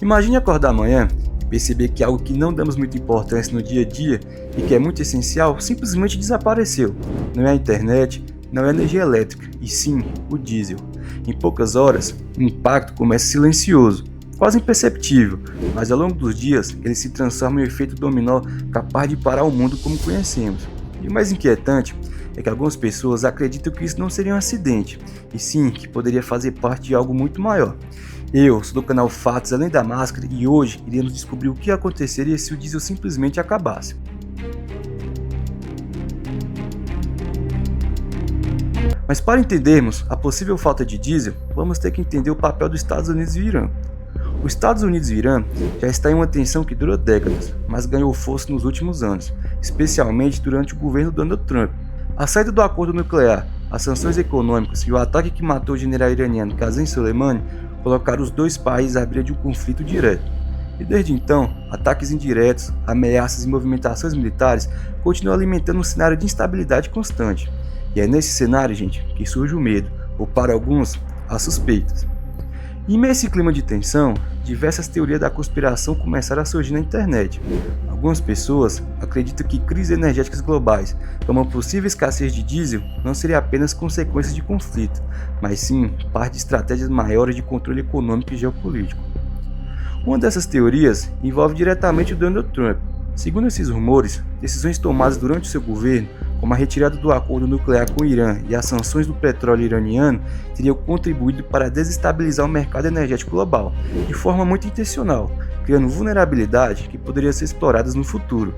Imagine acordar amanhã e perceber que algo que não damos muita importância no dia a dia e que é muito essencial simplesmente desapareceu. Não é a internet, não é a energia elétrica, e sim o diesel. Em poucas horas, o impacto começa silencioso, quase imperceptível, mas ao longo dos dias ele se transforma em um efeito dominó capaz de parar o mundo como conhecemos. E o mais inquietante é que algumas pessoas acreditam que isso não seria um acidente, e sim que poderia fazer parte de algo muito maior. Eu sou do canal Fatos Além da Máscara e hoje iremos descobrir o que aconteceria se o diesel simplesmente acabasse. Mas para entendermos a possível falta de diesel, vamos ter que entender o papel dos Estados Unidos e Irã. Os Estados Unidos e Irã já está em uma tensão que dura décadas, mas ganhou força nos últimos anos, especialmente durante o governo Donald Trump. A saída do acordo nuclear, as sanções econômicas e o ataque que matou o general iraniano Qasem Soleimani colocaram os dois países à beira de um conflito direto. E desde então, ataques indiretos, ameaças e movimentações militares continuam alimentando um cenário de instabilidade constante. E é nesse cenário, gente, que surge o medo, ou para alguns, as suspeitas. E em meio a esse clima de tensão, diversas teorias da conspiração começaram a surgir na internet. Algumas pessoas acreditam que crises energéticas globais, como a possível escassez de diesel, não seria apenas consequência de conflito, mas sim parte de estratégias maiores de controle econômico e geopolítico. Uma dessas teorias envolve diretamente o Donald Trump. Segundo esses rumores, decisões tomadas durante o seu governo, como a retirada do acordo nuclear com o Irã e as sanções do petróleo iraniano, teriam contribuído para desestabilizar o mercado energético global, de forma muito intencional, criando vulnerabilidades que poderiam ser exploradas no futuro.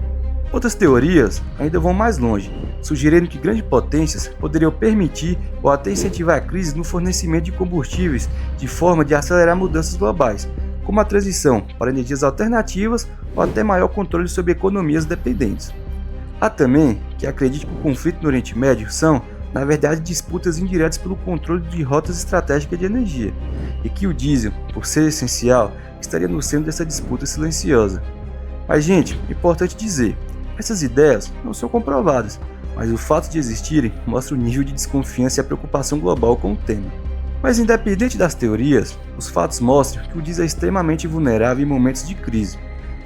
Outras teorias ainda vão mais longe, sugerindo que grandes potências poderiam permitir ou até incentivar crises no fornecimento de combustíveis de forma de acelerar mudanças globais, como a transição para energias alternativas ou até maior controle sobre economias dependentes. Há também que acredita que o conflito no Oriente Médio são, na verdade, disputas indiretas pelo controle de rotas estratégicas de energia, e que o diesel, por ser essencial, estaria no centro dessa disputa silenciosa. Mas, gente, é importante dizer, essas ideias não são comprovadas, mas o fato de existirem mostra o nível de desconfiança e a preocupação global com o tema. Mas independente das teorias, os fatos mostram que o diesel é extremamente vulnerável em momentos de crise.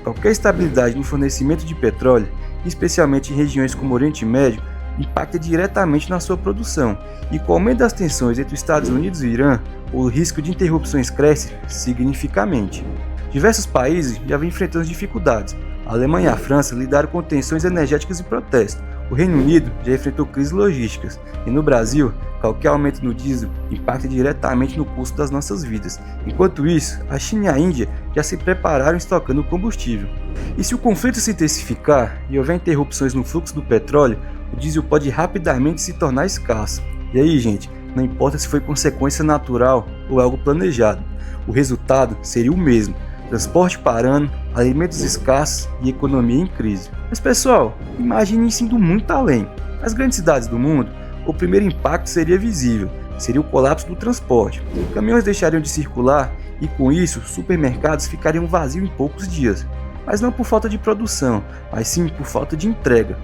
Qualquer estabilidade no fornecimento de petróleo, especialmente em regiões como o Oriente Médio, impacta diretamente na sua produção, e com o aumento das tensões entre os Estados Unidos e o Irã, o risco de interrupções cresce significativamente. Diversos países já vêm enfrentando dificuldades. A Alemanha e a França lidaram com tensões energéticas e protestos. O Reino Unido já enfrentou crises logísticas, e no Brasil, qualquer aumento no diesel impacta diretamente no custo das nossas vidas. Enquanto isso, a China e a Índia já se prepararam estocando combustível. E se o conflito se intensificar e houver interrupções no fluxo do petróleo, o diesel pode rapidamente se tornar escasso. E aí, gente, não importa se foi consequência natural ou algo planejado, o resultado seria o mesmo: transporte parando, alimentos escassos e economia em crise. Mas pessoal, imagine isso indo muito além. Nas grandes cidades do mundo, o primeiro impacto seria visível, seria o colapso do transporte. Caminhões deixariam de circular e com isso supermercados ficariam vazios em poucos dias. Mas não por falta de produção, mas sim por falta de entrega.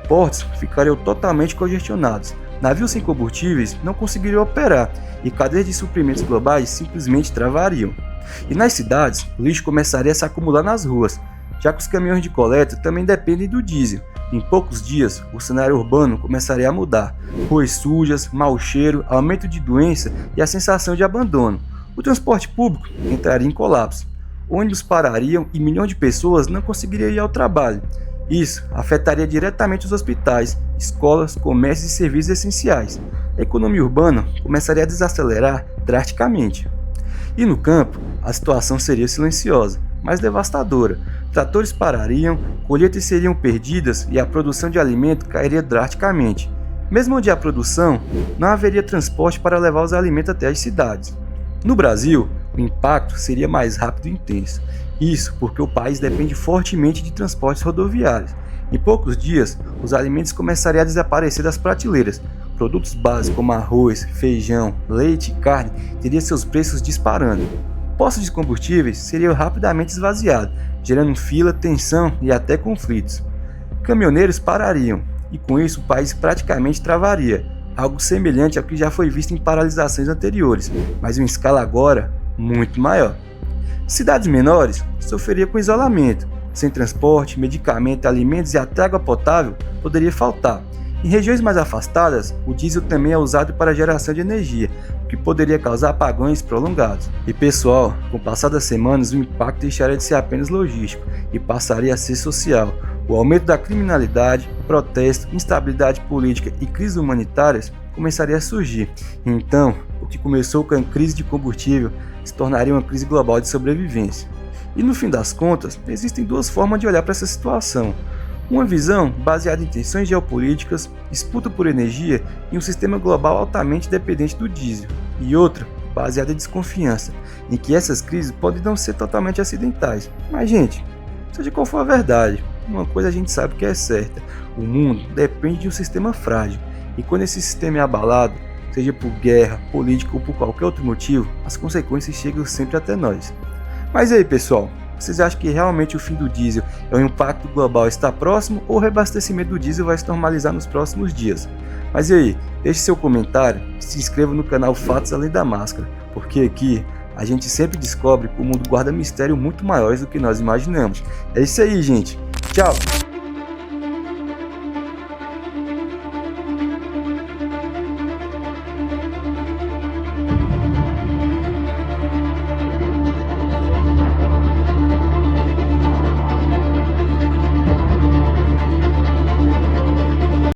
Portos ficariam totalmente congestionados, navios sem combustíveis não conseguiriam operar e cadeias de suprimentos globais simplesmente travariam. E nas cidades, o lixo começaria a se acumular nas ruas, já que os caminhões de coleta também dependem do diesel. Em poucos dias, o cenário urbano começaria a mudar. Ruas sujas, mau cheiro, aumento de doença e a sensação de abandono. O transporte público entraria em colapso. Ônibus parariam e milhões de pessoas não conseguiriam ir ao trabalho. Isso afetaria diretamente os hospitais, escolas, comércios e serviços essenciais. A economia urbana começaria a desacelerar drasticamente. E no campo, a situação seria silenciosa, mas devastadora. Tratores parariam, colheitas seriam perdidas e a produção de alimento cairia drasticamente. Mesmo onde há produção, não haveria transporte para levar os alimentos até as cidades. No Brasil, o impacto seria mais rápido e intenso. Isso porque o país depende fortemente de transportes rodoviários. Em poucos dias, os alimentos começariam a desaparecer das prateleiras. Produtos básicos como arroz, feijão, leite e carne teriam seus preços disparando. Postos de combustíveis seriam rapidamente esvaziados, gerando fila, tensão e até conflitos. Caminhoneiros parariam, e com isso o país praticamente travaria, algo semelhante ao que já foi visto em paralisações anteriores, mas em uma escala agora muito maior. Cidades menores sofreriam com isolamento, sem transporte, medicamento, alimentos e até água potável poderia faltar. Em regiões mais afastadas, o diesel também é usado para a geração de energia, o que poderia causar apagões prolongados. E pessoal, com o passar das semanas, o impacto deixaria de ser apenas logístico e passaria a ser social. O aumento da criminalidade, protesto, instabilidade política e crises humanitárias começaria a surgir. Então, o que começou com a crise de combustível se tornaria uma crise global de sobrevivência. E no fim das contas, existem duas formas de olhar para essa situação. Uma visão baseada em tensões geopolíticas, disputa por energia e um sistema global altamente dependente do diesel. E outra, baseada em desconfiança, em que essas crises podem não ser totalmente acidentais. Mas gente, seja qual for a verdade, uma coisa a gente sabe que é certa: o mundo depende de um sistema frágil. E quando esse sistema é abalado, seja por guerra, política ou por qualquer outro motivo, as consequências chegam sempre até nós. Mas e aí pessoal? Vocês acham que realmente o fim do diesel é um impacto global está próximo ou o reabastecimento do diesel vai se normalizar nos próximos dias? Mas e aí, deixe seu comentário e se inscreva no canal Fatos Além da Máscara, porque aqui a gente sempre descobre que o mundo guarda mistérios muito maiores do que nós imaginamos. É isso aí, gente. Tchau!